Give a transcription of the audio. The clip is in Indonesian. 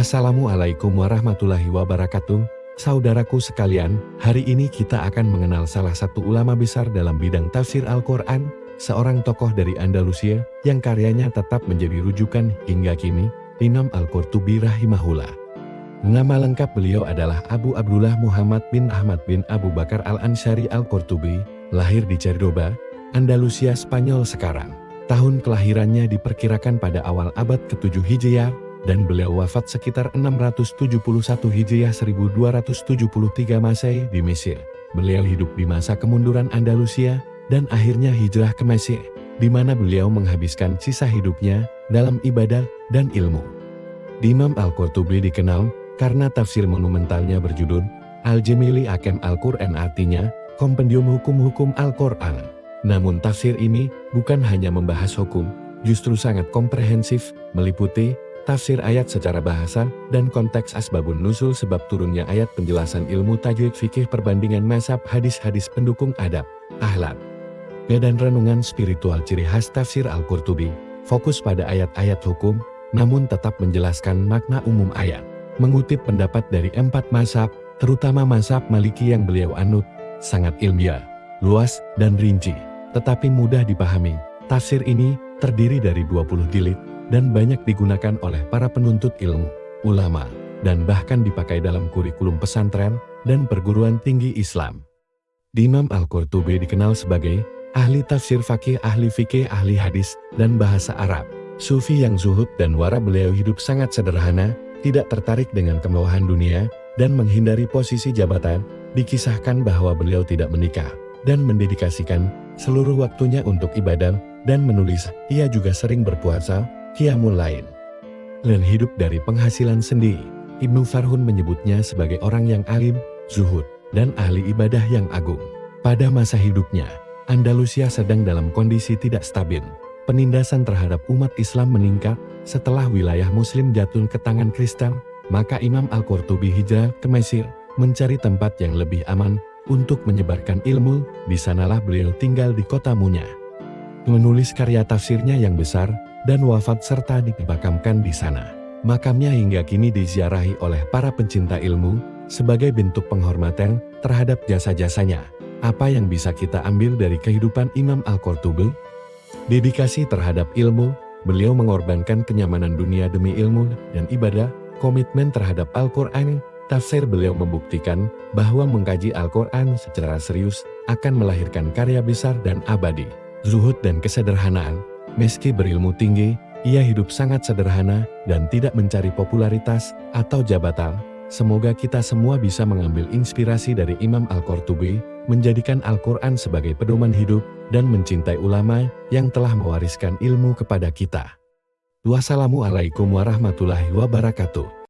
Assalamualaikum warahmatullahi wabarakatuh. Saudaraku sekalian, hari ini kita akan mengenal salah satu ulama besar dalam bidang tafsir Al-Quran, seorang tokoh dari Andalusia yang karyanya tetap menjadi rujukan hingga kini, Imam Al-Qurtubi rahimahullah. Nama lengkap beliau adalah Abu Abdullah Muhammad bin Ahmad bin Abu Bakar Al-Ansyari Al-Qurtubi, lahir di Córdoba, Andalusia, Spanyol sekarang. Tahun kelahirannya diperkirakan pada awal abad ke-7 Hijriah, dan beliau wafat sekitar 671 Hijriah 1273 Masehi di Mesir. Beliau hidup di masa kemunduran Andalusia, dan akhirnya hijrah ke Mesir, di mana beliau menghabiskan sisa hidupnya dalam ibadah dan ilmu. Imam Al-Qurtubi dikenal karena tafsir monumentalnya berjudul Al-Jamili Ahkam Al-Quran, artinya kompendium hukum-hukum Al-Quran. Namun tafsir ini bukan hanya membahas hukum, justru sangat komprehensif, meliputi tafsir ayat secara bahasa dan konteks asbabun nuzul, sebab turunnya ayat, penjelasan ilmu tajwid, fikih, perbandingan mazhab, hadis-hadis pendukung adab, akhlak, dan renungan spiritual. Ciri khas tafsir Al-Qurtubi fokus pada ayat-ayat hukum, namun tetap menjelaskan makna umum ayat. Mengutip pendapat dari 4 mazhab, terutama mazhab Maliki yang beliau anut, sangat ilmiah, luas, dan rinci, tetapi mudah dipahami. Tafsir ini terdiri dari 20 jilid, dan banyak digunakan oleh para penuntut ilmu, ulama, dan bahkan dipakai dalam kurikulum pesantren dan perguruan tinggi Islam. Imam Al-Qurtubi dikenal sebagai ahli tafsir fakih, ahli fikih, ahli hadis, dan bahasa Arab. Sufi yang zuhud dan wara, beliau hidup sangat sederhana, tidak tertarik dengan kemewahan dunia, dan menghindari posisi jabatan. Dikisahkan bahwa beliau tidak menikah, dan mendedikasikan seluruh waktunya untuk ibadah dan menulis. Ia juga sering berpuasa, qiyamul lail, dan hidup dari penghasilan sendiri. Ibnu Farhun menyebutnya sebagai orang yang alim, zuhud, dan ahli ibadah yang agung. Pada masa hidupnya, Andalusia sedang dalam kondisi tidak stabil. Penindasan terhadap umat Islam meningkat. Setelah wilayah Muslim jatuh ke tangan Kristen, maka Imam Al-Qurtubi hijrah ke Mesir, mencari tempat yang lebih aman untuk menyebarkan ilmu. Di sanalah beliau tinggal di kota Munya, menulis karya tafsirnya yang besar, dan wafat serta dimakamkan di sana. Makamnya hingga kini diziarahi oleh para pencinta ilmu, sebagai bentuk penghormatan terhadap jasa-jasanya. Apa yang bisa kita ambil dari kehidupan Imam Al-Qurtubi? Dedikasi terhadap ilmu, beliau mengorbankan kenyamanan dunia demi ilmu dan ibadah. Komitmen terhadap Al-Quran, tafsir beliau membuktikan bahwa mengkaji Al-Quran secara serius akan melahirkan karya besar dan abadi. Zuhud dan kesederhanaan. Meski berilmu tinggi, ia hidup sangat sederhana dan tidak mencari popularitas atau jabatan. Semoga kita semua bisa mengambil inspirasi dari Imam Al-Qurtubi, menjadikan Al-Quran sebagai pedoman hidup, dan mencintai ulama yang telah mewariskan ilmu kepada kita. Wassalamualaikum warahmatullahi wabarakatuh.